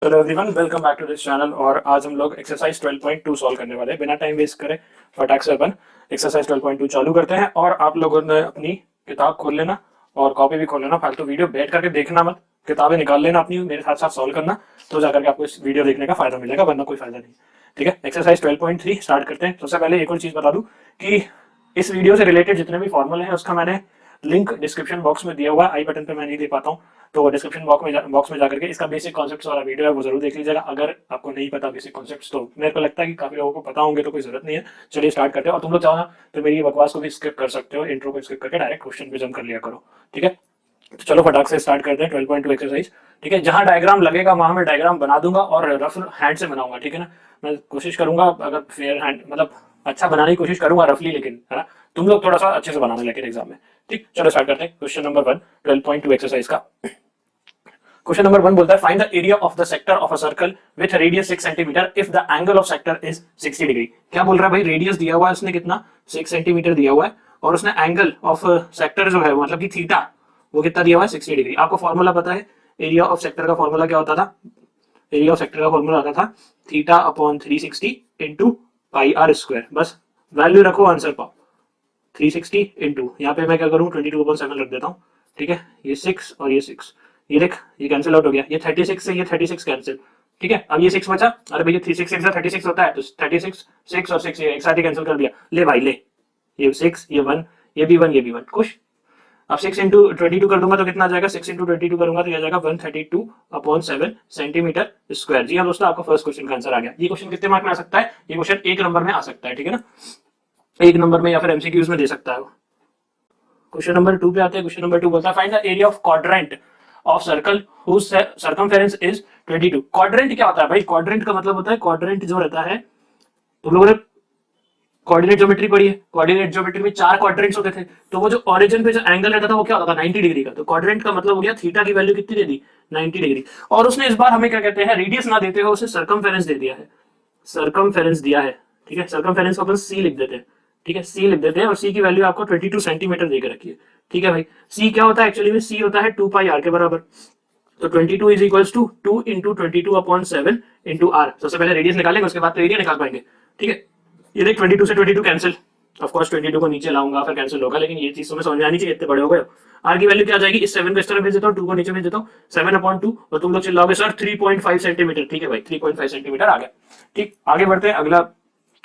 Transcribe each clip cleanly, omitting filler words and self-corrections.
Hello everyone, welcome back to this channel. और आज हम लोग एक्सरसाइज 12.2 सॉल्व करने वाले हैं। बिना टाइम वेस्ट करे फटाक से अपन एक्सरसाइज 12.2 चालू करते हैं। और आप लोगों ने अपनी किताब खोल लेना और कॉपी भी खोल लेना। फालतू वीडियो बैठ करके देखना मत, किताबें निकाल लेना अपनी, मेरे साथ साथ सॉल्व करना, तो जाकर के आपको इस वीडियो देखने का फायदा मिलेगा, वरना कोई फायदा नहीं। ठीक है, एक्सरसाइज 12.3 स्टार्ट करते हैं। सबसे पहले एक और चीज बता दूं कि इस वीडियो से रिलेटेड जितने भी फॉर्मूले हैं उसका मैंने लिंक डिस्क्रिप्शन बॉक्स में दिया हुआ है। आई बटन पे मैं नहीं दे पाता हूँ, तो डिस्क्रिप्शन बॉक्स में जाकर के इसका बेसिक कॉन्सेप्ट्स वाला वीडियो है वो जरूर देख लीजिएगा। अगर आपको नहीं पता बेसिक कॉन्सेप्ट्स, तो मेरे को लगता है कि काफी लोगों को पता होंगे, तो कोई जरूरत नहीं है। चलिए स्टार्ट करते हैं। और तुम लोग चाहो ना तो मेरी बकवास को भी स्किप कर सकते हो, इंट्रो को स्किप करके डायरेक्ट क्वेश्चन पे जंप कर लिया करो। ठीक है, तो चलो फटाक से स्टार्ट करते हैं 12.2 एक्सरसाइज। ठीक है, जहां डायग्राम लगेगा वहां मैं डायग्राम बना दूंगा और रफ हैंड से बनाऊंगा। ठीक है ना, मैं कोशिश करूंगा अगर फेयर हैंड मतलब अच्छा बनाने की कोशिश करूंगा रफली, लेकिन है ना तुम लोग थोड़ा सा अच्छे से बनाना लेकिन एग्जाम में। ठीक, चलो स्टार्ट करते हैं। क्वेश्चन नंबर 1 12.2 एक्सरसाइज का। क्वेश्चन नंबर 1 बोलता है find the area of the sector of a circle with radius 6 centimetre if the angle of sector is 60 degree. क्या बोल रहा है भाई, रेडियस दिया हुआ है उसने कितना 6 सेंटीमीटर दिया हुआ है, और उसने एंगल ऑफ सेक्टर जो है मतलब कि थीटा वो कितना दिया हुआ है 60 डिग्री। आपको फॉर्मूला पता है एरिया ऑफ सेक्टर का, फॉर्मूला क्या होता था? एरिया ऑफ सेक्टर का फॉर्मूला आता था theta upon 360 into pi R square. बस वैल्यू रखो, आंसर पाओ। 360 इंटू यहाँ पे मैं क्या करूँ 22/7 रख देता हूँ। ठीक है, ये 6 और ये 6, ये देख ये कैंसिल आउट हो गया, ये 36 से ये 36 कैंसिल। ठीक है, अब ये 6 बचा। अरे भैया 366 से 36 होता है, तो 36 6 और 6 ये एक साथ ही कैंसिल कर दिया। ले भाई ले, ये 6 ये 1 ये भी 1 ये भी 1, खुश। अब 6 इंटू 22 कर दूंगा तो कितना आ जाएगा? 6 इंटू 22 करूंगा तो यह जाएगा 132/7 सेंटीमीटर स्क्वायर। जी हाँ दोस्तों, आपका फर्स्ट क्वेश्चन का आंसर आ गया। ये क्वेश्चन कितने मार्क में आ सकता है? ये क्वेश्चन 1 नंबर में आ सकता है। ठीक है ना, 1 नंबर में या फिर एमसीक्यूज में दे सकता है वो। क्वेश्चन नंबर 2 पे आते हैं। क्वेश्चन नंबर 2 बोलता है find the area of quadrant of circle whose circumference is 22। Quadrant क्या होता है भाई? क्वाड्रेंट का मतलब होता है, क्वाड्रेंट जो रहता है, तुम लोगों ने कोऑर्डिनेट ज्योमेट्री पढ़ी है। कोऑर्डिनेट ज्योमेट्री में 4 क्वाड्रेंट्स होते थे, तो वो जो ओरिजिन पे जो एंगल रहता था वो क्या होता था? 90 डिग्री का। तो क्वाड्रेंट का मतलब हो गया थीटा की वैल्यू कितनी दे दी? 90 डिग्री। और उसने इस बार हमें क्या कहते हैं, रेडियस ना देते हो, उसे सर्कमफेरेंस दे दिया है, सर्कमफेरेंस दिया है। ठीक है, सर्कमफेरेंस को अपन सी लिख देते हैं। ठीक है, सी लिख देते हैं, और सी की वैल्यू आपको 22 सेंटीमीटर देकर रखी है। ठीक है भाई, सी क्या होता है एक्चुअली में? सी होता है 2 पाई आर के बराबर। तो 22 is equals to 2 into 22/7 into R. सबसे पहले रेडियस निकालेंगे, उसके बाद तो एरिया निकाल पाएंगे। ठीक है, ये देख 22 से 22 कैंसिल, ऑफ कोर्स 22 को नीचे लाऊंगा फिर कैंसिल होगा, लेकिन ये चीज तुम्हें समझ में आनी चाहिए, इतने बड़े हो गए। आर की वैल्यू क्या आ जाएगी? इस 7 को इस तरफ भेज देता हूँ, 2 को नीचे भेज देता हूँ, 7/2। और तुम लोग चिल्लाओगे सर 3.5 सेंटीमीटर। ठीक है भाई, 3.5 सेंटीमीटर आ गया। ठीक, आगे बढ़ते हैं। अगला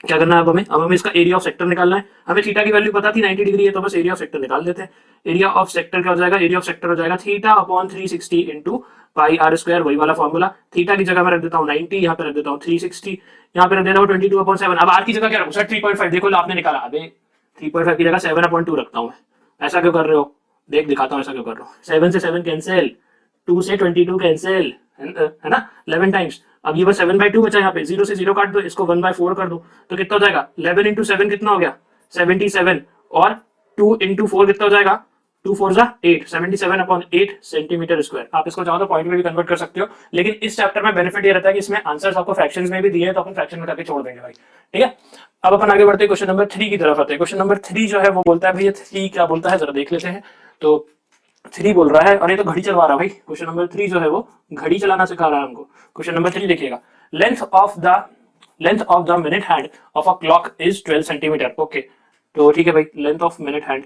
क्या करना है अब हमें? अब हमें इसका एरिया ऑफ सेक्टर निकालना है। हमें थीटा की वैल्यू पता थी 90 डिग्री है, तो बस एरिया ऑफ सेक्टर निकाल देते हैं। एरिया ऑफ सेक्टर क्या हो जाएगा? एरिया ऑफ सेक्टर हो जाएगा theta upon 360 into pi R square, वही वाला फॉर्मूला। थीटा की जगह मैं रख देता हूँ 90, यहाँ पे रख देता हूँ 360, यहाँ पे रख देता हूँ 22/7। अब आर की जगह क्या रखूँ सर? 3.5। देखो आपने निकाला, अबे 3.5 की जगह 7/2 रखता हूँ मैं। ऐसा क्यों कर रहे हो? देख दिखाता हूँ ऐसा क्यों कर रहा हूँ। 7 से 7 कैंसिल, 2 से 22 कैंसिल, है ना, 11 टाइम्स। अब ये बस 7/2 बचा, यहाँ पे 0 से 0 काट दो, इसको 1/4 कर दो, तो कितना हो जाएगा? 11 इंटू 7 कितना हो गया? 77। और 2 इंटू 4 कितना हो जाएगा? 2 4 जा 8, 77/8 सेंटीमीटर स्क्वायर। आप इसको चाहो तो पॉइंट में भी कन्वर्ट कर सकते हो, लेकिन इस चैप्टर में बेनिफिट ये रहता है कि इसमें आंसर्स आपको फ्रैक्शंस में भी दिए हैं, तो अपन फ्रैक्शन में करके छोड़ देंगे भाई। ठीक है, अब अपन आगे बढ़ते हैं क्वेश्चन नंबर 3 की तरफ आते हैं। क्वेश्चन नंबर 3 जो है वो बोलता है, भैया 3 क्या बोलता है जरा देख लेते हैं। तो 3 बोल रहा है, और ये तो घड़ी चलवा रहा है भाई। क्वेश्चन नंबर 3 जो है वो घड़ी चलाना सिखा रहा है हमको। क्वेश्चन नंबर 3 देखिएगा, length of the minute hand of a clock is 12 centimetre. Okay, तो ठीक है भाई, लेंथ ऑफ मिनट हैंड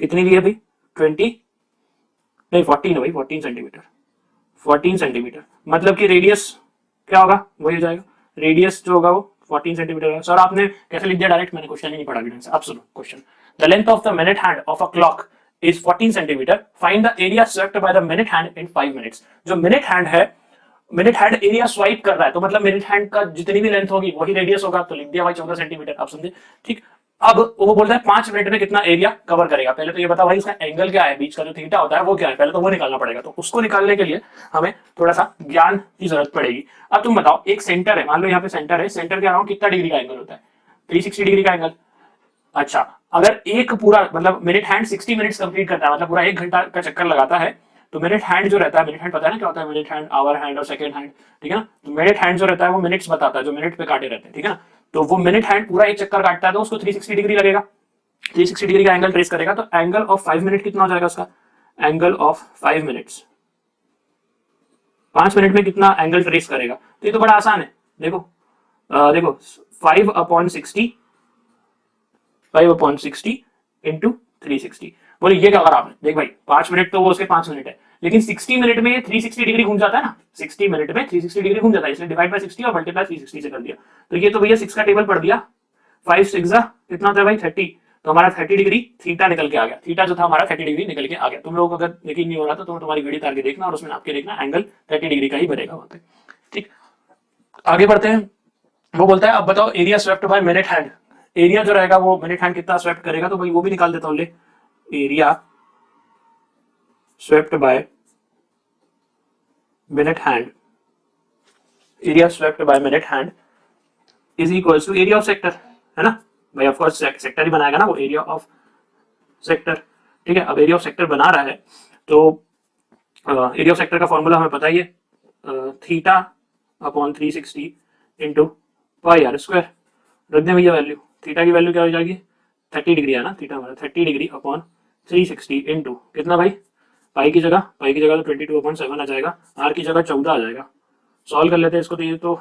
कितनी दी है भाई? 20 नहीं 14 है भाई, 14 सेंटीमीटर। 14 सेंटीमीटर मतलब कि रेडियस क्या होगा? वही हो जाएगा, रेडियस जो होगा वो 14 सेंटीमीटर है। सर आपने कैसे लिख दिया डायरेक्ट? मैंने क्वेश्चन ही नहीं पढ़ा ढंग से। अब सुनो question, the length of the minute hand of a clock is 14 centimetre, find the area swept by the minute hand in 5 minutes. जो मिनट हैंड है, मिनट हैंड एरिया स्वाइप कर रहा है, तो मतलब मिनट हैंड का जितनी भी लेंथ होगी वही रेडियस होगा, तो लिख दिया भाई 14 सेंटीमीटर। आप समझे? ठीक, अब वो बोल रहा है 5 मिनट में कितना एरिया कवर करेगा। पहले तो ये बता भाई इसका एंगल क्या है, बीच का जो थीटा होता है वो क्या है, पहले तो वो निकालना पड़ेगा। तो उसको निकालने के लिए हमें थोड़ा सा ज्ञान की जरूरत पड़ेगी। अब तुम बताओ, एक सेंटर है, मान लो यहाँ पे सेंटर है, सेंटर के अराउंड कितना डिग्री का एंगल होता है? 360 डिग्री का एंगल। अच्छा, अगर एक पूरा मतलब मिनट हैंड 60 मिनट्स कंप्लीट करता है, मतलब पूरा 1 घंटा का चक्कर लगाता है, तो मिनट हैंड जो रहता है, मिनट हैंड पता है ना क्या होता है? मिनट हैंड, आवर हैंड और सेकंड हैंड। ठीक है ना, तो मिनट हैंड जो रहता है वो मिनट्स बताता है, जो मिनट पे काटे रहते हैं। ठीक है ना, तो वो मिनट हैंड पूरा एक चक्कर काटता है, तो उसको 360 डिग्री लगेगा। 360 डिग्री का एंगल ट्रेस करेगा, तो एंगल ऑफ 5 मिनट कितना हो जाएगा उसका? Angle of 5 minutes. 5 मिनट में कितना एंगल ट्रेस करेगा? तो ये तो बड़ा आसान है। देखो देखो 5/60 5/60 इंटू 360। बोले ये क्या करा आपने? देख भाई 5 मिनट तो वो उसके 5 मिनट है, लेकिन 60 मिनट में 360 डिग्री घूम जाता है ना, 60 मिनट में 360 डिग्री घूम जाता है, इसलिए डिवाइड बाय 60 और मल्टीप्लाई 360 से कर दिया। तो ये तो भैया 6 का टेबल पढ़ दिया। 5 6 कितना होता है भाई 30। तो हमारा 30 डिग्री थीटा निकल के आ गया। थीटा जो था हमारा 30 डिग्री निकल के आ गया। तुम लोग अगर यकीन नहीं हो रहा था तो तुम्हारी घड़ी तार के देखना और उसमें आपके देखना एंगल 30 डिग्री का ही बनेगा वहां पे। ठीक, आगे बढ़ते हैं। वो बोलता है अब बताओ area swept by minute hand. Area जो रहेगा वो मिनट हैंड कितना स्वेप्ट करेगा, तो भाई वो भी निकाल देता हूं। ले area swept by minute hand, area swept by minute hand is equals to area of sector, है ना भाई। ऑफ कोर्स सेक्टर ही बनाएगा ना वो, एरिया ऑफ सेक्टर। ठीक है, अब एरिया ऑफ सेक्टर बना रहा है तो एरिया ऑफ सेक्टर का फॉर्मूला हमें पता ही है, theta upon 360 into pi R square. रख दें भैया वैल्यू, थीटा की वैल्यू क्या हो जाएगी 30 डिग्री है ना, थीटा हमारा 30 डिग्री अपॉन 360 इंटू कितना भाई, पाई की जगह तो 22/7 आ जाएगा, आर की जगह 14 आ जाएगा। सॉल्व कर लेते हैं इसको। तो ये तो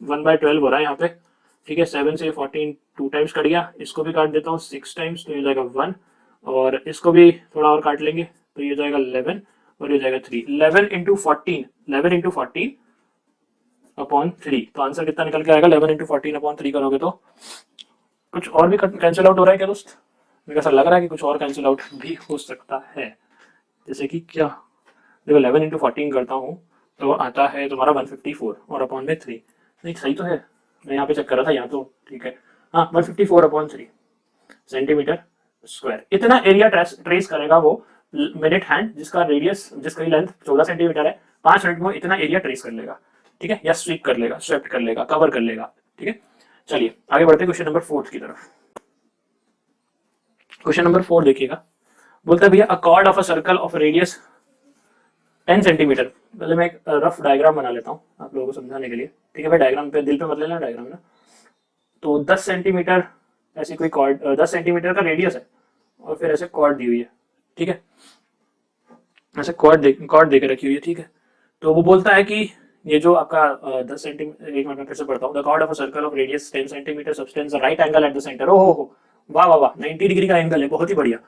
1/12 हो रहा है यहाँ पे। ठीक है, 7 से 14 2 टाइम्स कट गया, इसको भी काट देता हूँ 6 टाइम्स, तो ये जाएगा 1, और इसको भी थोड़ा और काट लेंगे तो ये जाएगा 11 और ये जाएगा 3। 11 इंटू 14 अपॉन 3, तो आंसर कितना निकल के आएगा 11 इंटू 14 अपॉन 3 करोगे तो कुछ और भी कैंसिल आउट हो रहा है क्या दोस्त? मेरे ऐसा लग रहा है कि कुछ और कैंसिल आउट भी हो सकता है, जैसे कि क्या, देखो 11 इंटू 14 करता हूँ तो आता है तुम्हारा 154 और अपॉन में 3। नहीं सही तो है, मैं यहाँ पे चेक कर रहा था, यहाँ तो ठीक है। हाँ 154 अपॉन 3 सेंटीमीटर स्क्वायर, इतना एरिया ट्रेस करेगा वो मिनट हैंड, जिसका रेडियस जिसका लेंथ 14 सेंटीमीटर है। 5 मिनट में इतना एरिया ट्रेस कर लेगा। ठीक है, या स्वीप कर लेगा, स्वेप्ट कर लेगा, कवर कर लेगा। ठीक है, चलिए आगे बढ़ते हैं क्वेश्चन नंबर 4 की तरफ। क्वेश्चन नंबर 4 देखिएगा, बोलता है भैया अ cord of a circle of radius 10 centimetre. पहले मैं एक रफ डायग्राम बना लेता हूँ आप लोगों को समझाने के लिए। ठीक है भाई, डायग्राम पे दिल पे मत लेना डायग्राम ना। तो 10 सेंटीमीटर ऐसी कोई कॉर्ड, 10 सेंटीमीटर का रेडियस है और फिर ऐसे कॉर्ड दी हुई है। ठीक है, ऐसे कॉर्ड दे के रखी हुई है। ठीक है, तो वो बोलता है कि ये जो आपका 10 सेंटीमीटर, एक मिनट में फिर से पढ़ता हूँ। The chord of a circle of radius 10 centimetre subtends right angle at the centre. ओहो हो, वाह वाह वाह, 90 डिग्री का एंगल है, बहुत ही बढ़िया।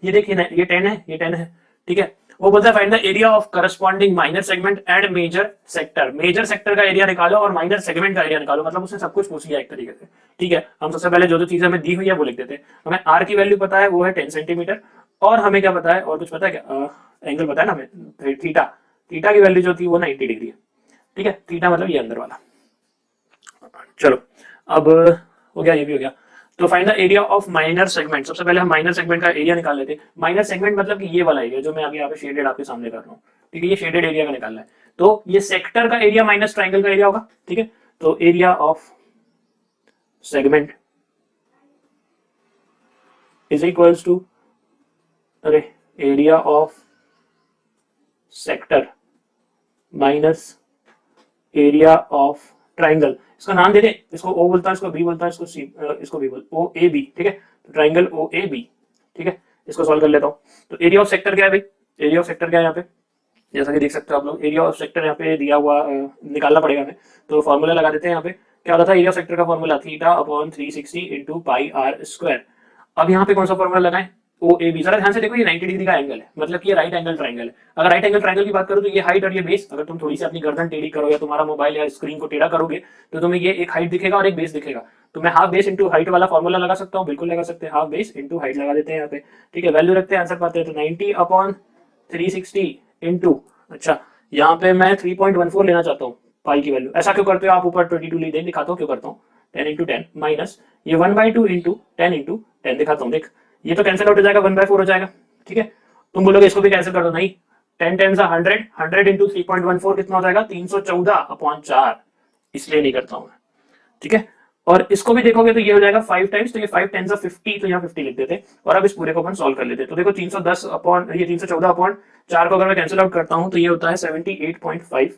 ये देखिए ना, ये 10 है, ये 10 है। ठीक है, वो बोलता है find the area of corresponding minor segment and major sector. Major sector का एरिया निकालो और माइनर सेगमेंट का एरिया निकालो, मतलब उसने सब कुछ पूछ लिया एक तरीके से। ठीक है, हम सबसे पहले जो चीजें हमें दी हुई है वो लिख देते हैं। हमें आर की वैल्यू पता है, वो है 10 सेंटीमीटर, और हमें क्या पता है, और कुछ पता है क्या, एंगल पता है ना हमें, थीटा। थीटा की वैल्यू जो थी वो 90 डिग्री है। ठीक है, थीटा मतलब ये अंदर वाला। चलो अब हो गया, ये भी हो गया। तो find the area of minor segment. सबसे पहले हम माइनर सेगमेंट का एरिया निकाल लेते हैं। माइनर सेगमेंट मतलब कि ये वाला एरिया जो मैं अभी यहाँ पे शेडेड आपके सामने कर रहा हूँ। ठीक है, ये शेडेड एरिया का निकालना है। तो ये सेक्टर का एरिया माइनस ट्राइंगल का एरिया होगा। ठीक है, तो area of segment is equals to, अरे area of sector minus area of triangle. इसका नाम दे दे, इसको ओ बोलता है, इसको बी बोलता है, इसको सी, इसको बी बोलता है, ओ ए बी। ठीक है, तो ट्राइंगल ओ ए बी। ठीक है, इसको सॉल्व कर लेता हूँ। तो एरिया ऑफ सेक्टर क्या है भाई, एरिया ऑफ सेक्टर क्या है यहाँ पे, जैसा कि देख सकते हो आप लोग, एरिया ऑफ सेक्टर यहाँ पे दिया हुआ, निकालना पड़ेगा हमें। तो फॉर्मूला लगा देते हैं। यहाँ पे क्या होता था, एरिया ऑफ सेक्टर का formula theta upon 360 into pi R square. अब यहाँ पे कौन सा फॉर्मूला लगाएं, ओ ए बी। जरा ध्यान से देखो, ये 90 डिग्री का एंगल है, मतलब कि ये राइट एंगल ट्राइंगल है। अगर राइट एंगल ट्राइंगल की बात करो तो ये हाइट और ये बेस, अगर तुम थोड़ी सी अपनी गर्दन टेढ़ी करो या तुम्हारा मोबाइल या स्क्रीन को टेढ़ा करोगे तो तुम्हें ये एक हाइट दिखेगा और एक बेस दिखेगा। तो मैं हाफ बेस इंटू हाइट वाला फॉर्मूला लगा सकता हूँ, बिल्कुल लगा सकते हैं, हाफ बेस इंटू हाइट लगा देते हैं यहाँ पे। ठीक है, वैल्यू रखते हैं, आंसर पाते हैं। तो 90 अपॉन 360 इंटू, अच्छा यहाँ पे मैं 3.14 लेना चाहता हूँ पाई की वैल्यू। ऐसा क्यों करते हो आप, ऊपर 22 ले दें, दिखाता हूँ क्यों करता हूँ। 10 इंटू 10 माइनस ये 1/2 इंटू 10 इंटू 10 दिखाता हूँ। देख ये तो कैंसिल आउट हो जाएगा, 1/4 हो जाएगा। ठीक है, तुम बोलोगे इसको भी कैंसिल कर दो, नहीं, 10 10 100, 100 इंटू 3.14 कितना हो जाएगा, 314/4, इसलिए नहीं करता हूं मैं। ठीक है, और इसको भी देखोगे तो ये हो जाएगा 5 टाइम्स, तो ये 5 10 50, तो यहाँ 50 लिख देते। और अब इस पूरे को अपन सॉल्व कर लेते। तो देखो 310 अपॉन ये 314/4 को अगर मैं कैंसिल आउट करता हूं तो ये होता है 78.5।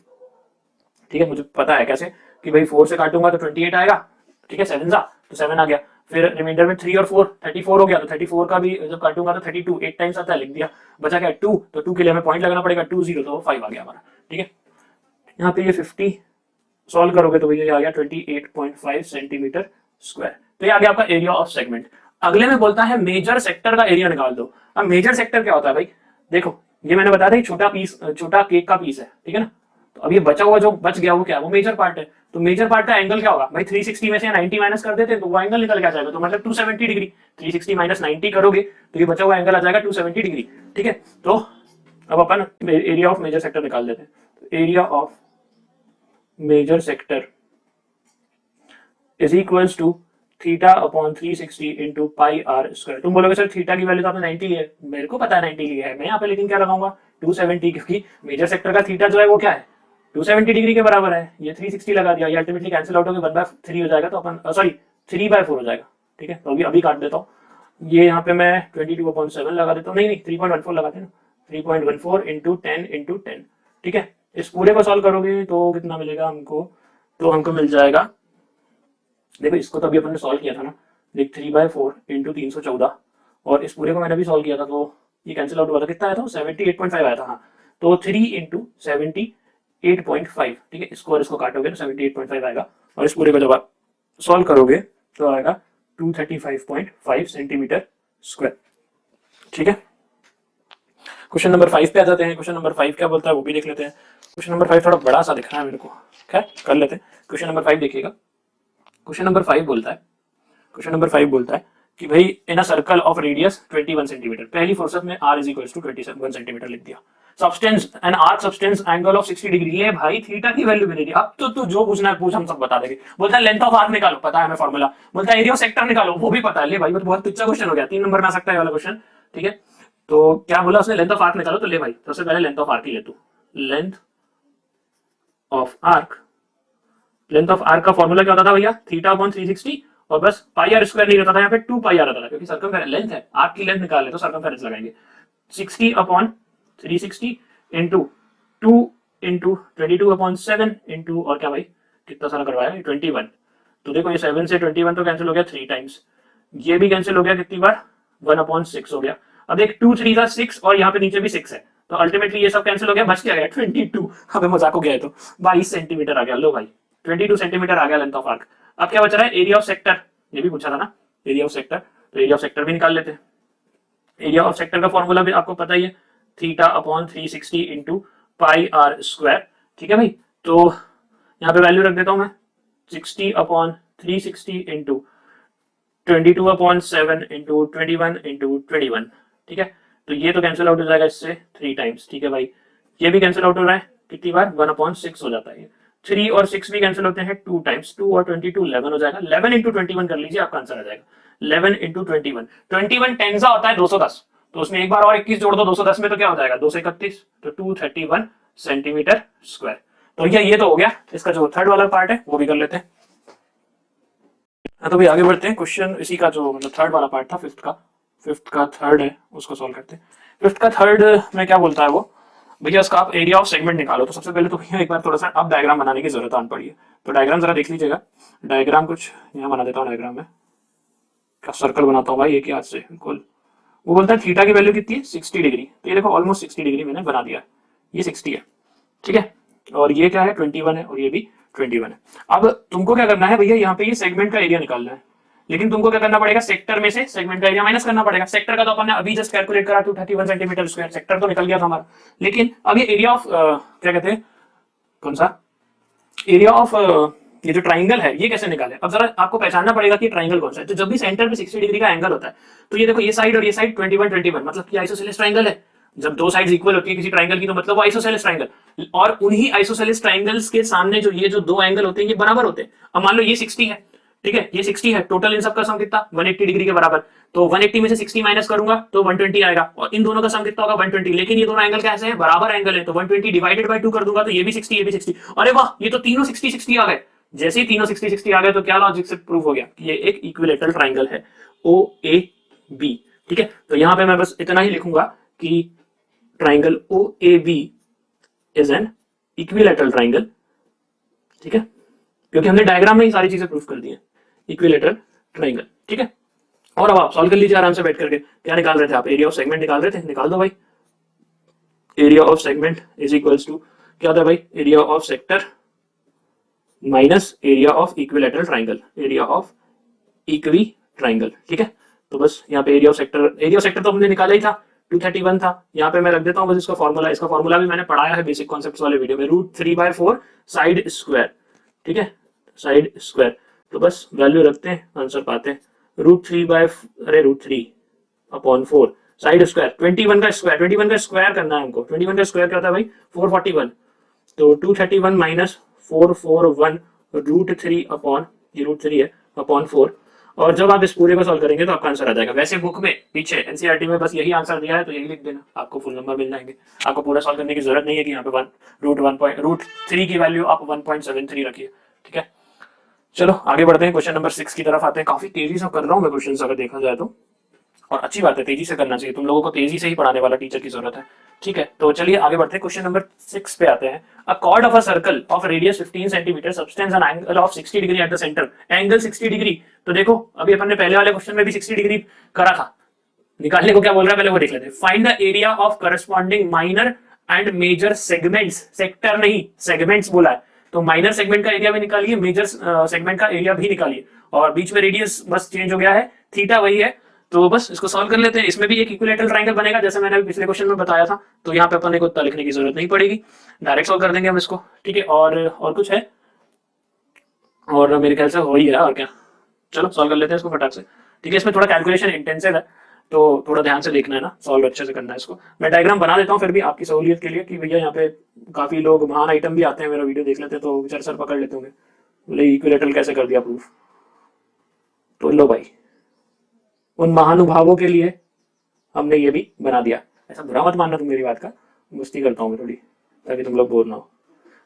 ठीक है, मुझे पता है कैसे कि भाई 4 से काटूंगा तो 28 आएगा। ठीक है, 7 सा तो 7 आ गया, फिर रिमाइंडर में 3 और 4 34 हो गया, तो 34 का भी जब काटूंगा तो 32 8 टाइम्स आता है, लिख दिया। बचा क्या 2, तो 2 के लिए हमें पॉइंट लगाना पड़ेगा, 2 0 तो 5 आ गया हमारा। ठीक है, यहाँ पे ये 50 सॉल्व करोगे तो ये आ गया 28.5 सेंटीमीटर स्क्वायर। तो ये आ गया आपका एरिया ऑफ सेगमेंट। अगले में बोलता है मेजर सेक्टर का एरिया निकाल दो। अब मेजर सेक्टर क्या होता है भाई, देखो ये मैंने बताया था छोटा पीस, छोटा केक का पीस है, ठीक है ना। तो अब ये बचा हुआ जो बच गया वो क्या है, वो मेजर पार्ट है। तो मेजर पार्ट का एंगल क्या होगा भाई, 360 में से 90 माइनस कर देते तो वो एंगल निकल के आ जाएगा, तो मतलब 270 डिग्री। 360 माइनस 90 करोगे तो ये बचा हुआ एंगल आ जाएगा 270 डिग्री। ठीक है, तो अब अपन एरिया ऑफ मेजर सेक्टर निकाल देते हैं। Area of major sector is equals to theta upon 360 into pi R square. तुम बोलोगे सर थीटा की वैल्यू तो आपने 90 ली है, मेरे को पता है 90 ली है, मैं यहाँ पे लेकिन क्या लगाऊंगा 270, क्योंकि मेजर सेक्टर का थीटा जो है वो क्या है 270 डिग्री के बराबर है। ये 360 लगा दिया, ये अल्टीमेटली कैंसिल आउट होकर 1/3 हो जाएगा, तो अपन सॉरी 3/4 हो जाएगा। ठीक है, तो अभी काट देता हूँ। ये यहाँ पे मैं 22/7 लगा देता हूँ, नहीं 3.14 लगाते हैं ना, 3.14 इंटू 10 इंटू 10। ठीक है, इस पूरे को सॉल्व करोगे तो कितना मिलेगा हमको, तो हमको मिल जाएगा, देखो इसको तो अभी अपन ने सॉल्व किया था ना, देख 3/4 इंटू 314, और इस पूरे को मैंने भी सॉल्व किया था, तो ये कैंसिल आउट हुआ था, कितना आया था 78.5 आया था। हाँ, तो 3 इंटू 78.5। ठीक है, इसको और इसको काटोगे तो 78.5 आएगा, और इस पूरे को जब आप सॉल्व करोगे तो आएगा 235.5 सेंटीमीटर स्क्वायर। ठीक है, क्वेश्चन नंबर 5 पे आ जाते हैं। क्वेश्चन नंबर 5 क्या बोलता है वो भी देख लेते हैं। क्वेश्चन नंबर 5 थोड़ा बड़ा सा दिख रहा है मेरे को, क्या कर लेते हैं। क्वेश्चन नंबर 5 देखिएगा। क्वेश्चन नंबर 5 बोलता है, क्वेश्चन नंबर 5 बोलता है कि भाई in a circle of radius 21 centimetre, पहली फुर्सत में r is equals to 21 centimetre लिख दिया। Subtends an arc subtends angle of 60 degree. ले भाई थीटा की वैल्यू भी नहीं दी, अब तो तू जो पूछना है पूछ, हम सब बता देंगे। बोलता है लेंथ ऑफ आर्क निकालो, पता है हमें फॉर्मूला। बोलता है एरिया ऑफ सेक्टर निकालो, वो भी पता है। ले भाई वो तो बहुत अच्छा क्वेश्चन हो गया, 3 नंबर में आ सकता है वाला क्वेश्चन। ठीक है, तो क्या बोला उसने, लेंथ ऑफ आर्क निकालो। तो ले भाई सबसे पहले लेंथ ऑफ आर्क ही ले तू, length of arc. Length of arc का फॉर्मूला क्या होता था भैया, थीटा अपॉन 360, और बस पाई आर स्क्वायर नहीं रहता था, यहाँ पे 2 पाई आर आता था, क्योंकि सर्कमफेरेंस लेंथ है, आर्क की लेंथ निकाल ले तो सर्कमफेरेंस लगाएंगे। 60 अपॉन 360 इंटू 2 इंटू 22/7 इंटू, और क्या भाई कितना सारा करवाया 21। तो देखो ये 7 से 21 तो कैंसिल हो गया 3 टाइम्स, ये भी कैंसिल हो गया कितनी बार 1/6 हो गया। अब एक 2 3 का 6, और यहाँ पे नीचे भी 6 है, तो अल्टीमेटली ये सब कैंसिल हो गया, बच क्या गया 22। हमें मजाक हो गया है, तो 22 सेंटीमीटर आ गया। लो भाई 22 सेंटीमीटर आ गया लेंथ ऑफ आर्क। अब क्या बच रहा है, एरिया ऑफ सेक्टर, ये भी पूछा था ना एरिया ऑफ सेक्टर, तो एरिया ऑफ सेक्टर भी निकाल लेते हैं। एरिया ऑफ सेक्टर का फॉर्मूला भी आपको पता ही है, theta upon 360 into pi R square. ठीक है भाई, तो यहाँ पे वैल्यू रख देता हूं मैं 60 अपॉन 360 इंटू 22/7 इंटू 21 इंटू 21। ठीक है, तो ये तो कैंसिल आउट हो जाएगा इससे 3 टाइम्स। ठीक है भाई, ये भी कैंसिल आउट हो रहा है कितनी बार 1/6 हो जाता है। 3 और 6 भी कैंसिल होते हैं 2 टाइम्स, 2 और 22 11 हो जाएगा। 11 इंटू 21 कर लीजिए, आपका आंसर आ जाएगा 11 इंटू 21। 21 टेंजा होता है 210, तो उसमें एक बार और 21 जोड़ दो 210 में, तो क्या हो जाएगा 231, तो 231 सेंटीमीटर स्क्वायर। तो ये तो हो गया। इसका जो थर्ड वाला पार्ट है वो भी कर लेते हैं। तो भाई आगे बढ़ते हैं। क्वेश्चन इसी का जो मतलब थर्ड वाला पार्ट था, फिफ्थ का थर्ड है, उसको सॉल्व करते हैं। फिफ्थ का थर्ड में क्या बोलता है वो, भैया उसका आप एरिया ऑफ सेगमेंट निकालो। तो सबसे पहले तो भैया एक बार थोड़ा सा अब डायग्राम बनाने की जरूरत आन पड़ी है, तो डायग्राम जरा देख लीजिएगा। डायग्राम कुछ यहाँ बना देता हूँ। डायग्राम में क्या सर्कल बनाता हूँ भाई एक ही हाथ से, बिल्कुल। वो बोलता है थीटा की वैल्यू कितनी है 60 डिग्री, तो ये देखो ऑलमोस्ट 60 डिग्री मैंने बना दिया, ये 60 है। ठीक है, और ये क्या है 21 है, और ये भी 21 है। अब तुमको क्या करना है भैया, यहाँ पे ये सेगमेंट का एरिया निकालना है, लेकिन तुमको क्या करना पड़ेगा, सेक्टर में से सेगमेंट का एरिया माइनस करना पड़ेगा। सेक्टर का तो अपन ने अभी जस्ट कैलकुलेट करा 231 सेंटीमीटर स्क्वायर, सेक्टर तो निकल गया था हमारा। लेकिन अब ये एरिया ऑफ क्या कहते हैं, कौन सा एरिया ऑफ ये जो ट्राइंगल है ये कैसे निकाले। अब जरा आपको पहचानना पड़ेगा कि ट्राइंगल कौन सा है। तो जब भी सेंटर पे 60 डिग्री का एंगल होता है, तो ये देखो ये साइड और ये साइड 21 मतलब कि आइसोसेलेस ट्राइंगल है। जब दो साइड्स इक्वल होती है किसी ट्राइंगल की, तो मतलब वो आइसोसेलेस ट्राइंगल, और उन्हीं आइसोसेलेस ट्राइंगल्स के सामने जो ये जो दो एंगल होते हैं ये बराबर होते हैं। अब मान लो ये 60 है, ठीक है, ये 60 है, टोटल इन सब का सम कितना 180 डिग्री के बराबर। तो 180 में से 60 माइनस करूंगा तो 120 आएगा, और इन दोनों का सम कितना होगा 120। लेकिन ये दोनों एंगल कैसे हैं, बराबर एंगल है, तो 120 डिवाइडेड बाय 2 कर दूंगा तो ये भी 60 ये भी 60। अरे वाह, ये तो तीनों 60 60 आ गए। जैसे ही तीनों 60 60 आ गए तो क्या लॉजिक से प्रूव हो गया कि ये एक इक्विलेटरल ट्राइंगल है OAB। ठीक है, तो यहां पे मैं बस इतना ही लिखूंगा कि triangle OAB is an equilateral triangle. ठीक है, क्योंकि हमने डायग्राम में ही सारी चीजें प्रूफ कर दी हैं, इक्विलेटरल ट्राइंगल। ठीक है। और अब आप सॉल्व कर लीजिए आराम से बैठ करके। क्या निकाल रहे थे आप? एरिया ऑफ सेगमेंट निकाल रहे थे, निकाल दो भाई। Area of segment is equals to क्या था भाई? Area of sector minus area of equilateral triangle, area of equi triangle. ठीक है, तो बस यहाँ पे एरिया ऑफ सेक्टर तो हमने निकाला ही था, 231 था। यहाँ पे मैं रख देता हूँ बस इसका फॉर्मूला। इसका फॉर्मूला भी मैंने पढ़ाया है बेसिक कॉन्सेप्ट्स वाले वीडियो में, √3/4 साइड स्क्वायर। ठीक है, साइड स्क्वायर। तो बस वैल्यू रखते हैं, आंसर पाते हैं। √3/4 साइड स्क्वायर, 21 का स्क्वायर, 21 का स्क्वायर करना है हमको। 21 का स्क्वायर क्या होता है भाई? 441। तो 231 माइनस 441 √3 अपॉन, ये √3 है, अपॉन 4। और जब आप इस पूरे को सॉल्व करेंगे तो आपका आंसर आ जाएगा। वैसे बुक में पीछे एनसीईआरटी में बस यही आंसर दिया है, तो यही लिख देना, आपको फुल नंबर मिल जाएंगे। आपको पूरा सॉल्व करने की जरूरत नहीं है कि यहाँ पे √3 की वैल्यू आप 1.73 रखिए। ठीक है, चलो आगे बढ़ते हैं, क्वेश्चन नंबर 6 की तरफ आते हैं। काफी तेजी से कर रहा हूँ मैं क्वेश्चन, अगर देखा जाए तो, और अच्छी बात है, तेजी से करना चाहिए। तुम लोगों को तेजी से ही पढ़ाने वाला टीचर की जरूरत है। ठीक है, तो चलिए आगे बढ़ते हैं, क्वेश्चन नंबर 6 पे आते हैं। अ cord of a circle of radius 15 centimetre subtends an angle of 60 degree at the centre. Angle 60 degree, तो देखो अभी अपन ने पहले वाले क्वेश्चन में भी 60 डिग्री करा था। निकालने को क्या बोल रहा है पहले वो देख लेते हैं। Find the area of corresponding minor and major segments, sector नहीं सेगमेंट्स बोला है, तो माइनर सेगमेंट का एरिया भी निकालिए, मेजर सेगमेंट का एरिया भी निकालिए, और बीच में रेडियस बस चेंज हो गया है, थीटा वही है। तो बस इसको सॉल्व कर लेते हैं। इसमें भी एक इक्विलेटरल ट्रायंगल बनेगा जैसे मैंने अभी पिछले क्वेश्चन में बताया था, तो यहाँ पे अपन को उतना लिखने की जरूरत नहीं पड़ेगी, डायरेक्ट सॉल्व कर देंगे हम इसको। ठीक है, और कुछ है? और मेरे ख्याल से हो ही है, और क्या। चलो सॉल्व कर लेते हैं इसको फटाक से। ठीक है, इसमें थोड़ा कैलकुलेशन इंटेंसिव है, तो थोड़ा ध्यान से देखना है ना, सॉल्व अच्छे से करना है इसको। मैं डायग्राम बना देता हूँ फिर भी आपकी सहूलियत के लिए, कि भैया यहाँ पे काफी लोग महान आइटम भी आते हैं, मेरा वीडियो देख लेते हैं तो बेचारे सर पकड़ लेते होंगे, बोले इक्विलेटरल कैसे कर दिया प्रूफ। तो लो भाई, उन महानुभावों के लिए हमने ये भी बना दिया। ऐसा बुरा मत मानना तुम मेरी बात का, मस्ती करता हूँ मैं थोड़ी, ताकि तुम लोग बोर ना हो।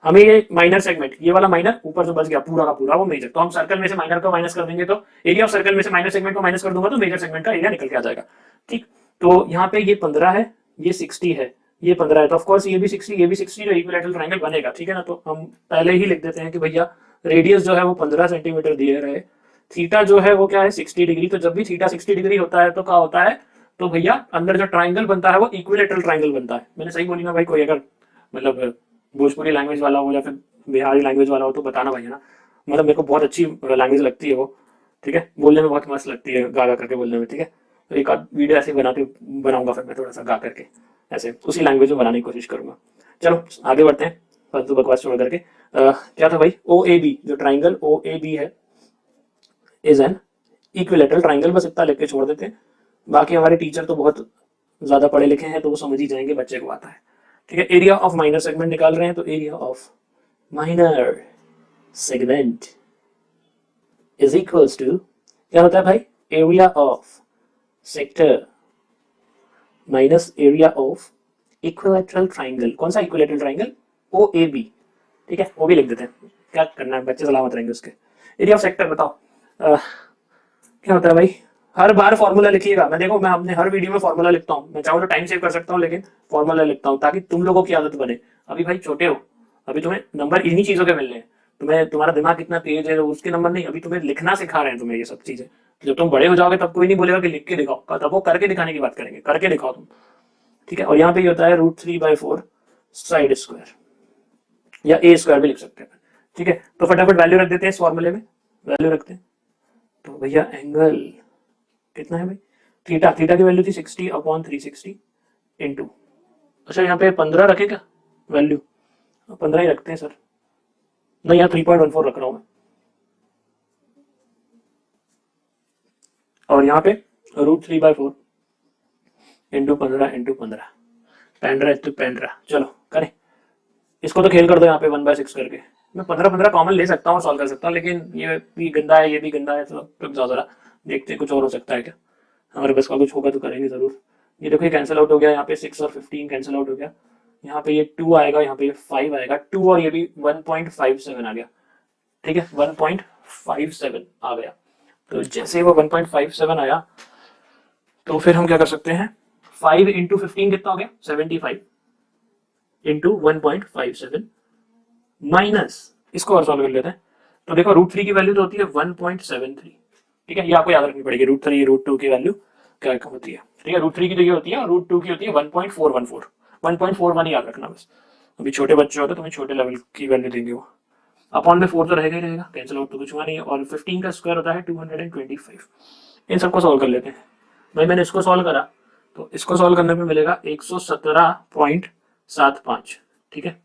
हमें ये माइनर सेगमेंट, ये वाला माइनर ऊपर जो बच गया पूरा का पूरा वो मेजर, तो हम सर्कल में से माइनर को माइनस कर देंगे, तो एरिया ऑफ सर्कल में से माइनर सेगमेंट को माइनस कर दूंगा तो मेजर सेगमेंट का एरिया निकल के आ जाएगा। ठीक, तो यहाँ पे ये 15 है, ये 60 है, ये 15 है, तो ऑफकोर्स ये भी 60, ये भी 60, जो इक्विलैटरल ट्रायंगल बनेगा। ठीक है ना, तो हम पहले ही लिख देते हैं कि भैया रेडियस जो है वो 15 सेंटीमीटर दिए रहे, थीटा जो है वो क्या है 60 डिग्री। तो जब भी थीटा 60 डिग्री होता है तो क्या होता है, तो भैया अंदर जो ट्राइंगल बनता है वो इक्विलेटरल ट्राइंगल बनता है। मैंने सही बोली ना भाई? कोई अगर मतलब भोजपुरी लैंग्वेज वाला हो या फिर बिहारी लैंग्वेज वाला हो तो बताना भाई, है ना। मतलब मेरे को बहुत अच्छी लैंग्वेज लगती है वो। ठीक है, बोलने में बहुत मस्त लगती है, गा गा करके बोलने में। ठीक है, तो एक आध वीडियो ऐसे बनाऊंगा फिर मैं, थोड़ा सा गा करके ऐसे उसी लैंग्वेज में बनाने की कोशिश करूंगा। चलो आगे बढ़ते हैं, फालतू बकवास छोड़ करके। क्या था भाई? OAB, जो ट्राइंगल OAB है इज एन इक्विलेटरल ट्राइंगल। बस इतना लिख के छोड़ देते हैं, बाकी हमारे टीचर तो बहुत ज्यादा पढ़े लिखे हैं तो वो समझ ही जाएंगे, बच्चे को आता है। ठीक है, एरिया ऑफ माइनर सेगमेंट निकाल रहे हैं, तो area of minor segment is equals to क्या होता है भाई? Area of sector minus area of equilateral triangle. कौन सा इक्विलेटरल ट्राइंगल? OAB। ठीक है, वो भी लिख देते हैं, क्या करना है, बच्चे सलामत रहेंगे उसके। एरिया ऑफ सेक्टर बताओ क्या होता है भाई? हर बार फॉर्मूला लिखिएगा। मैं देखो, मैं अपने हर वीडियो में फॉर्मूला लिखता हूँ, मैं चाहूँ तो टाइम सेव कर सकता हूँ, लेकिन फॉर्मूला लिखता हूँ ताकि तुम लोगों की आदत बने। अभी भाई छोटे हो, अभी तुम्हें नंबर इन्हीं चीजों के मिलने हैं। तुम्हें, तुम्हारा दिमाग कितना तेज है उसके नंबर नहीं, अभी तुम्हें लिखना सिखा रहे हैं तुम्हें ये सब चीजें। जब तुम बड़े हो जाओगे तब कोई नहीं बोलेगा कि लिख के दिखाओ, तब वो करके दिखाने की बात करेंगे, करके दिखाओ तुम। ठीक है, और यहाँ पे ये होता है √3/4 साइड स्क्वायर, या A² भी लिख सकते हैं। ठीक है, तो फटाफट वैल्यू रख देते हैं इस फॉर्मूले में, वैल्यू रखते हैं। तो भैया एंगल कितना है भाई? थीटा की वैल्यू थी 60/360 इंटू, अच्छा यहाँ पे 15 रखे क्या वैल्यू? 15 ही रखते हैं सर, नहीं यहाँ 3.14 रख रहा हूं मैं, और यहाँ पे √3/4 इंटू 15 पेंड्रा तो पेंड्रा। चलो करें इसको, तो खेल कर दो यहाँ पे 1/6 करके। मैं 15 कॉमन ले सकता हूँ, सॉल्व कर सकता हूँ, लेकिन ये भी गंदा है, ये भी गंदा है, तो रुक जाओ जरा, देखते हैं कुछ और हो सकता है क्या। हमारे बस का कुछ होगा तो करेंगे जरूर। ये देखो, ये कैंसिल आउट हो गया, यहाँ पे 6 और 15 कैंसिल आउट हो गया, यहाँ पे ये 2 आएगा, यहाँ पे ये 5 आएगा, 2 और ये भी 1.57 आ गया। ठीक है, 1.57 आ गया। तो जैसे वो 1.57 आया तो फिर हम क्या कर सकते हैं, 5 इंटू 15 कितना हो गया? 75 इंटू 1.57 माइनस, इसको और सॉल्व कर लेते हैं। तो देखो √3 की वैल्यू तो होती है 1.73, ठीक है, ये आपको याद रखनी पड़ेगी। √3 √2 की वैल्यू क्या होती है, ठीक है। √3 की तो ये होती है और √2 की होती है 1.414, 1.41 याद रखना बस। अभी छोटे बच्चे होते तो तुम्हें छोटे लेवल की वैल्यू देंगे वो। अपॉन में 4 तो रहेगा ही रहेगा, कैंसिल आउट तो कुछ हुआ नहीं है। और 15 का स्क्वायर होता है 225। इन सबको सॉल्व कर लेते हैं भाई। मैंने इसको सॉल्व करा तो इसको सॉल्व करने पे मिलेगा 117.75, ठीक है।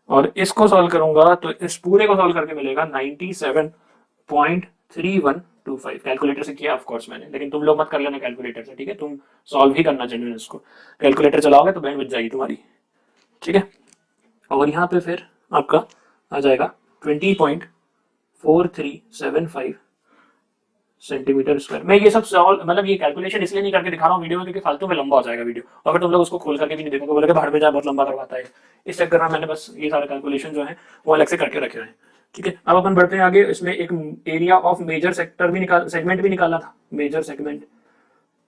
और इसको सॉल्व करूंगा तो इस पूरे को सॉल्व करके मिलेगा 97.3125। कैलकुलेटर से किया ऑफ कोर्स मैंने, लेकिन तुम लोग मत कर लेना कैलकुलेटर से, ठीक है। तुम सॉल्व ही करना चाहिए इसको, कैलकुलेटर चलाओगे तो बैंड बच जाएगी तुम्हारी, ठीक है। और यहाँ पे फिर आपका आ जाएगा 20.4375 सेंटीमीटर स्क्वायर। मैं ये सब सॉल्व मतलब ये कैलकुलेशन इसलिए नहीं करके दिखा रहा हूँ वीडियो में क्योंकि फालतू में लंबा हो जाएगा वीडियो, अगर तुम लोग उसको खोल करके भी नहीं देखोगे बोलोगे भाड़ में जाए बहुत लंबा करवाता है। इस चक्कर में मैंने बस ये सारे कैलकुलेशन जो है वो अलग से करके रखे हैं, ठीक है। अब अपन बढ़ते हैं आगे। इसमें एक एरिया ऑफ मेजर सेक्टर भी सेगमेंट भी निकालना था, मेजर सेगमेंट।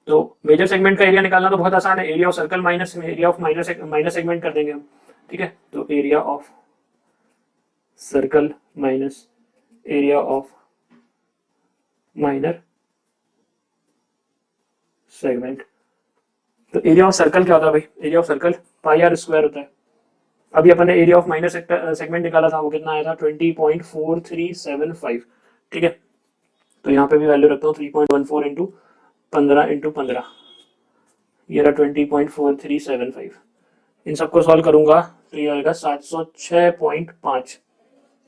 तो मेजर सेगमेंट का एरिया निकालना तो बहुत आसान है, area of circle minus area of minor segment कर देंगे हम, ठीक है। तो area of circle minus area of minor segment. तो एरिया ऑफ सर्कल क्या होता है भाई, area of circle pi R square होता है। अभी अपन ने एरिया ऑफ माइनर सेगमेंट निकाला था, वो कितना आया था 20.4375, ठीक है। तो यहाँ पे भी वैल्यू रखता हूँ 3.14 इंटू 15 ये रहा 20.4375। इन सबको सॉल्व करूंगा तो ये आएगा 706.5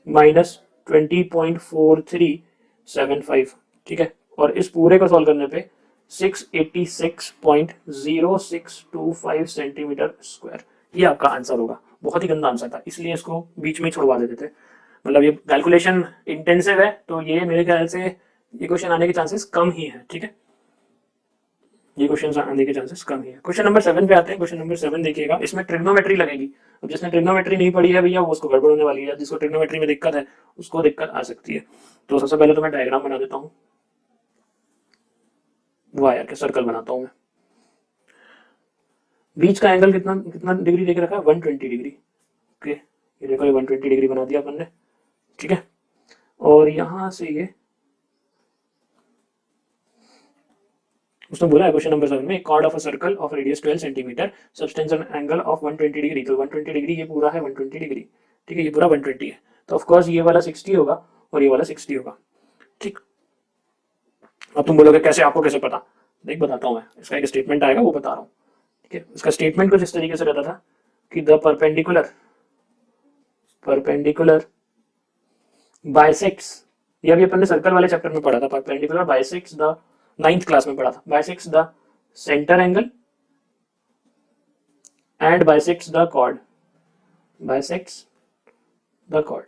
माइनस 20.4375, ठीक है। और इस पूरे को सॉल्व करने पे 686.0625 सेंटीमीटर स्क्वायर, ये आपका आंसर होगा। बहुत ही गंदा आंसर था, इसलिए इसको बीच में छुड़वा देते थे। मतलब ये कैलकुलेशन इंटेंसिव है तो ये मेरे ख्याल से ये क्वेश्चन आने के चांसेस कम ही है, ठीक है। ये क्वेश्चन आने के चांसेस कम ही है। क्वेश्चन नंबर 7 पे आते हैं। क्वेश्चन नंबर 7 देखिएगा, इसमें ट्रिग्नोमेट्री लगेगी। अब जिसने ट्रिग्नोमेट्री नहीं पढ़ी है भैया वो उसको गड़बड़ होने वाली है, जिसको ट्रिग्नोमेट्री में दिक्कत है उसको दिक्कत आ सकती है। तो सबसे पहले तो मैं डायग्राम बना देता हूँ, वायर के सर्कल बनाता हूँ मैं। बीच का एंगल कितना कितना डिग्री देके रखा है 120 डिग्री, ओके। ये देखो ये 120 डिग्री बना दिया अपन ने, ठीक है। और यहां से ये उसने बोला है क्वेश्चन नंबर 7 में chord of a circle of radius 12 centimetre subtends angle of 120 degree. तो 120 डिग्री ये पूरा है 120 डिग्री, ठीक है। ये पूरा 120 है तो ऑफ कोर्स ये वाला 60 होगा और ये वाला 60 होगा, ठीक। अब तुम बोलोगे कैसे, आपको कैसे पता? देख बताता हूँ मैं, इसका एक स्टेटमेंट आएगा वो बता रहा हूँ, ठीक है। इसका स्टेटमेंट कुछ इस तरीके से रहता था कि द परपेंडिकुलर बाइसेक्ट्स, ये अभी अपन ने सर्कल वाले चैप्टर में पढ़ा था। Perpendicular bisects the 9th class में पढ़ा था। Bisects the centre angle and bisects the chord, bisects the chord,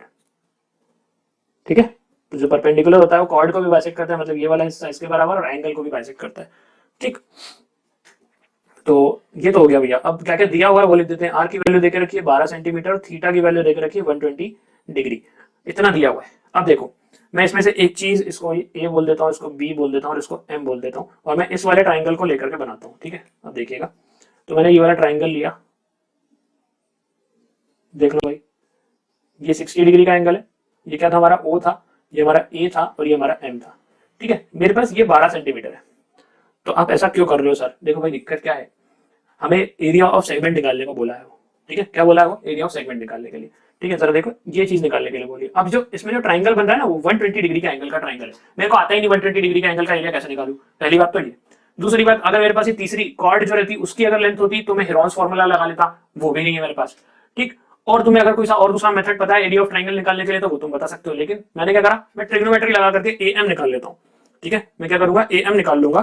ठीक है। तो जो परपेंडिकुलर होता है वो कॉर्ड को भी बाइसेक्ट करता है, मतलब ये वाला हिस्सा इसके बराबर, और एंगल को भी बाइसेक्ट करता है, ठीक। तो ये तो हो गया भैया। अब क्या क्या दिया हुआ है वो लिख देते हैं। आर की वैल्यू देके रखिए 12 सेंटीमीटर और थीटा की वैल्यू देके रखिए 120 डिग्री, इतना दिया हुआ है। अब देखो मैं इसमें से एक चीज, इसको ए बोल देता हूँ, इसको बी बोल देता हूँ और इसको एम बोल देता हूँ, और मैं इस वाले ट्राइंगल को लेकर के बनाता हूँ, ठीक है। अब देखिएगा, तो मैंने ये वाला ट्राइंगल लिया, देख लो भाई ये 60 डिग्री का एंगल है। ये क्या था हमारा ओ था, ये हमारा ए था और ये हमारा एम था, ठीक है। मेरे पास ये 12 सेंटीमीटर है। तो आप ऐसा क्यों कर रहे हो सर? देखो भाई दिक्कत क्या है, हमें एरिया ऑफ सेगमेंट निकालने को बोला है वो, ठीक है। क्या बोला है वो? एरिया ऑफ सेगमेंट निकालने के लिए, ठीक है। जरा देखो ये चीज निकालने के लिए बोलिए। अब जो इसमें जो ट्राइंगल बन रहा है ना वो 120 डिग्री का एंगल का ट्राइंगल है। मेरे को आता ही नहीं 120 डिग्री का एंगल का एरिया कैसे निकालूं, पहली बात तो ये। दूसरी बात, अगर मेरे पास ये तीसरी कॉर्ड जो रहती उसकी अगर लेंथ होती तो मैं हेरॉन्स फार्मूला लगा लेता, वो भी नहीं है मेरे पास, ठीक। और तुम्हें अगर कोई सा और दूसरा मेथड पता है एरिया ऑफ ट्राइंगल निकालने के लिए तो वो तुम बता सकते हो, लेकिन मैंने क्या करा, मैं ट्रिग्नोमेट्री लगा करके ए एम निकाल लेता हूँ, ठीक है। मैं क्या करूंगा, ए एम निकाल लूंगा।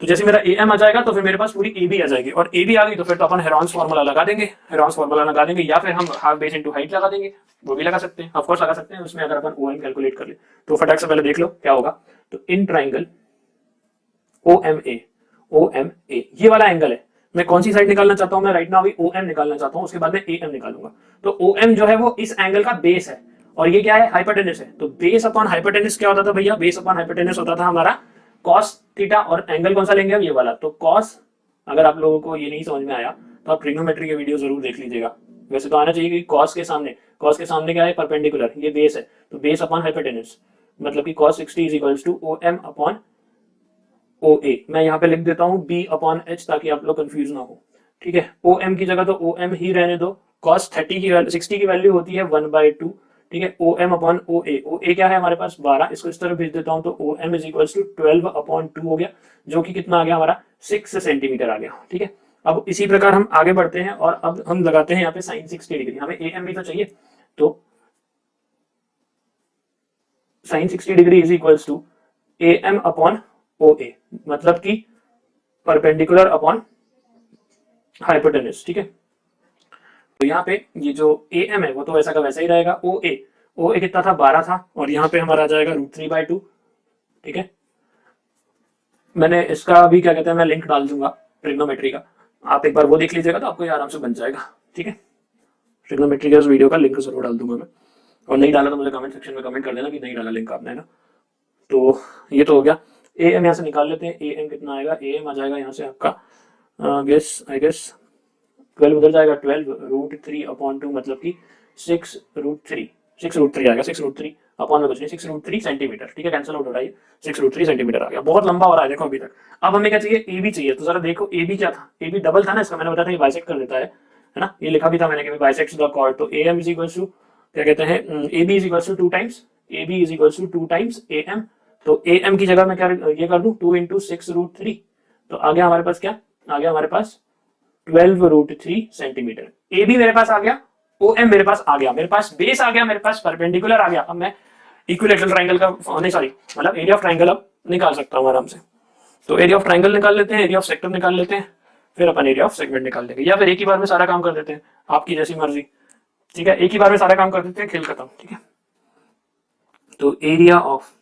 तो जैसे मेरा ए एम आ जाएगा तो फिर मेरे पास पूरी ए बी आ जाएगी, और ए बी आ गई तो फिर तो अपन हेरॉन्स फार्मूला लगा देंगे, हेरॉन्स फार्मूला लगा देंगे, या फिर हम हाफ बेस इनटू हाइट लगा देंगे, वो भी लगा सकते हैं, ऑफ कोर्स लगा सकते हैं उसमें, अगर अपन ओ एम कैलकुलेट कर ले तो फटाक से पहले देख लो क्या होगा। तो in triangle O M A ये वाला एंगल है, मैं कौन सी साइड निकालना चाहता हूं, मैं राइट नाउ अभी ओ एम निकालना चाहता हूं, उसके बाद में ए एम निकालूंगा। तो ओ एम जो है वो इस एंगल का बेस है, और ये क्या है, हाइपोटेनस है। तो बेस अपॉन हाइपोटेनस क्या होता था भैया, बेस अपॉन हाइपोटेनस होता था हमारा कॉस थीटा, और एंगल कौन सा लेंगे हम, ये वाला। तो कॉस, अगर आप लोगों को ये नहीं समझ में आया तो आप ट्रिग्नोमेट्री के वीडियो जरूर देख लीजिएगा। वैसे तो आना चाहिए कि कॉस के सामने क्या है, परपेंडिकुलर, ये बेस है, तो बेस अपॉन हाइपोटेनस, मतलब कि cos 60 is equals to O M upon O A, मैं यहाँ पे लिख देता हूँ बी अपॉन एच ताकि आप लोग कंफ्यूज ना हो, ठीक है। ओ एम की जगह तो ओ एम ही रहने दो, कॉस 30 की वैल्यू 60 की वैल्यू होती है 1/2, ठीक है। ओ एम अपॉन ओ ए, ओ ए क्या है हमारे पास 12, इसको इस तरफ भेज देता हूँ तो O M is equal to 12/2 हो गया, जो कि कितना आ गया हमारा 6 सेंटीमीटर आ गया, ठीक है। अब इसी प्रकार हम आगे बढ़ते हैं और अब हम लगाते हैं यहाँ पे साइन 60 डिग्री, हमें ए एम भी तो चाहिए, तो sine 60 degree is equal to A M upon O A, मतलब कि परपेंडिकुलर अपॉन हाइपोटेन्यूज, ठीक है। तो यहाँ पे ये जो ए एम है वो तो वैसा का वैसा ही रहेगा, ओ ए कितना था 12 था, और यहाँ पे हमारा आ जाएगा √3/2, ठीक है। मैंने इसका भी क्या कहते हैं मैं लिंक डाल दूंगा ट्रिग्नोमेट्री का, आप एक बार वो देख लीजिएगा तो आपको ये आराम से बन जाएगा, ठीक है। ट्रिग्नोमेट्री के उस वीडियो का लिंक जरूर डाल दूंगा मैं, और नहीं डाला तो मुझे कमेंट सेक्शन में कमेंट कर देना कि नहीं डाला लिंक आपने, है ना। तो ये तो हो गया, ए एम यहाँ से निकाल लेते हैं, ए एम कितना आएगा, ए एम आ जाएगा यहाँ से आपका आई गेस 12 उधर जाएगा, 12 √3/2 मतलब कि 6√3 आएगा, 6√3 अपॉन में कुछ नहीं, 6√3 सेंटीमीटर, ठीक है। कैंसिल आउट हो रहा है, 6√3 सेंटीमीटर आ गया, बहुत लंबा हो रहा है देखो अभी तक। अब हमें क्या चाहिए, ए बी चाहिए, तो जरा देखो ए बी क्या था, ए बी डबल था ना इसका, मैंने बताया था ये बाइसेक्ट कर देता है ना, ये लिखा भी था मैंने कि बाइसेक्ट्स द कॉर्ड, तो A M is equal to क्या कहते हैं, A B is equal to 2 times, A B is equal to 2 times A M, तो ए एम की जगह मैं क्या ये कर दूं 2 × 6√3, तो आ गया हमारे पास क्या, आ गया हमारे पास 12√3 सेंटीमीटर। ए बी मेरे पास आ गया, ओ एम मेरे पास आ गया, मेरे पास बेस आ गया, मेरे पास परपेंडिकुलर आ गया। अब मैं इक्विलेटरल ट्राइंगल का नहीं सॉरी मतलब एरिया ऑफ ट्राइंगल अब निकाल सकता हूँ आराम से, तो एरिया ऑफ ट्राइंगल निकाल लेते हैं, एरिया ऑफ सेक्टर निकाल लेते हैं, फिर अपन एरिया ऑफ सेगमेंट निकाल लेंगे, या फिर एक ही बार में सारा काम कर देते हैं, आपकी जैसी मर्जी, ठीक है। एक ही बार में सारा काम कर देते हैं, खेल खत्म, ठीक है। तो एरिया ऑफ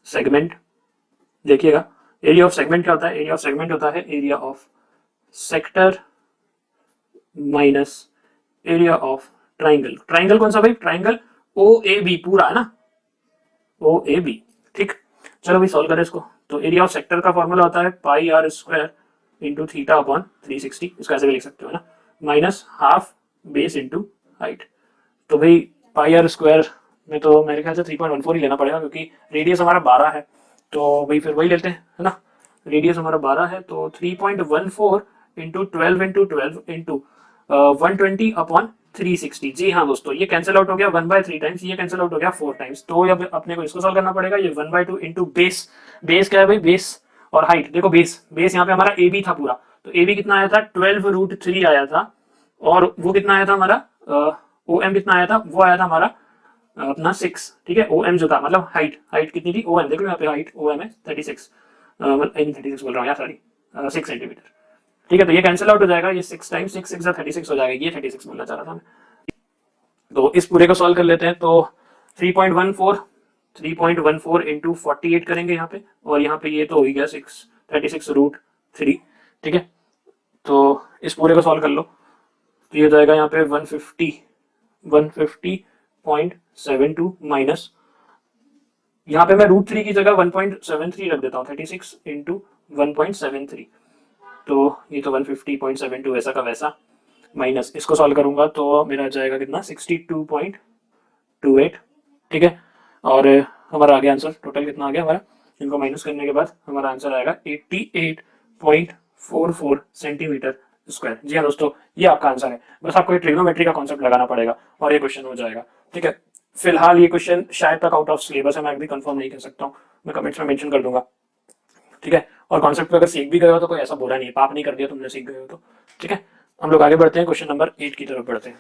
सेगमेंट देखिएगा, एरिया ऑफ सेगमेंट क्या होता है, एरिया ऑफ सेगमेंट होता है area of sector minus area of triangle. Triangle कौन सा भाई, ट्राइंगल ओ ए बी पूरा है ना, ओ ए बी, ठीक। चलो भाई सॉल्व करें इसको, तो एरिया ऑफ सेक्टर का फॉर्मूला होता है πr² इंटू थीटा अपॉन 360, इसको ऐसे भी लिख सकते हो ना, minus half base into height. तो भाई πr² में तो मेरे ख्याल से 3.14 ही लेना पड़ेगा, क्योंकि रेडियस हमारा 12 है, तो भाई फिर वही लेते हैं, है ना। रेडियस हमारा 12 है, तो 3.14 इंटू 12 इंटू 12 इंटू 120 अपॉन 360। जी हाँ दोस्तों, ये कैंसिल आउट हो गया 1/3 टाइम्स, ये कैंसिल आउट हो गया 4 टाइम्स, तो अब अपने को इसको सॉल्व करना पड़ेगा। ये 1/2 इंटू बेस, बेस क्या है भाई, बेस और हाइट, देखो बेस यहाँ पे हमारा ए बी था पूरा, तो ए बी कितना आया था 12√3 आया था, और वो कितना आया था हमारा ओ एम कितना आया था, वो आया था हमारा अपना 6, ठीक है। ओ एम जो था मतलब हाइट, हाइट कितनी थी, ओ एम देखो यहाँ पे हाइट ओ एम है 36, 36 बोल रहा हूँ यार सॉरी 6 सेंटीमीटर, ठीक है। तो ये कैंसिल आउट हो जाएगा, ये 6 टाइम्स 6 6 36 हो जाएगा, ये 36 बोलना चाह रहा था मैं। तो इस पूरे को सॉल्व कर लेते हैं, तो 3.14 इंटू 48 करेंगे यहाँ पे, और यहाँ पे ये तो हो ही गया 36√3, ठीक है। तो इस पूरे को सॉल्व कर लो, तो ये हो जाएगा यहाँ पे 150.72 माइनस, यहाँ पे मैं √3 की जगह 1.73 रख देता हूँ, 36 इंटू 1.73, तो ये तो 150.72 वैसा का वैसा, माइनस इसको सॉल्व करूंगा तो मेरा आ जाएगा कितना 62.28, ठीक है। और हमारा आ गया आंसर, टोटल कितना आ गया हमारा, इनको माइनस करने के बाद हमारा आंसर आएगा 88.44 सेंटीमीटर स्क्वायर। जी हाँ दोस्तों, ये आपका आंसर है, बस आपको ये ट्रिग्नोमेट्री का कॉन्सेप्ट लगाना पड़ेगा और ये क्वेश्चन हो जाएगा, ठीक है। फिलहाल ये क्वेश्चन शायद तक आउट ऑफ सिलेबस है, मैं अभी कंफर्म नहीं कर सकता हूँ, मैं कमेंट्स में मेंशन कर दूंगा, ठीक है। और कॉन्सेप्ट को अगर सीख भी गए हो तो कोई ऐसा बुरा नहीं है, पाप नहीं कर दिया तुमने सीख गए हो तो, ठीक है। हम लोग आगे बढ़ते हैं, क्वेश्चन नंबर 8 की तरफ बढ़ते हैं।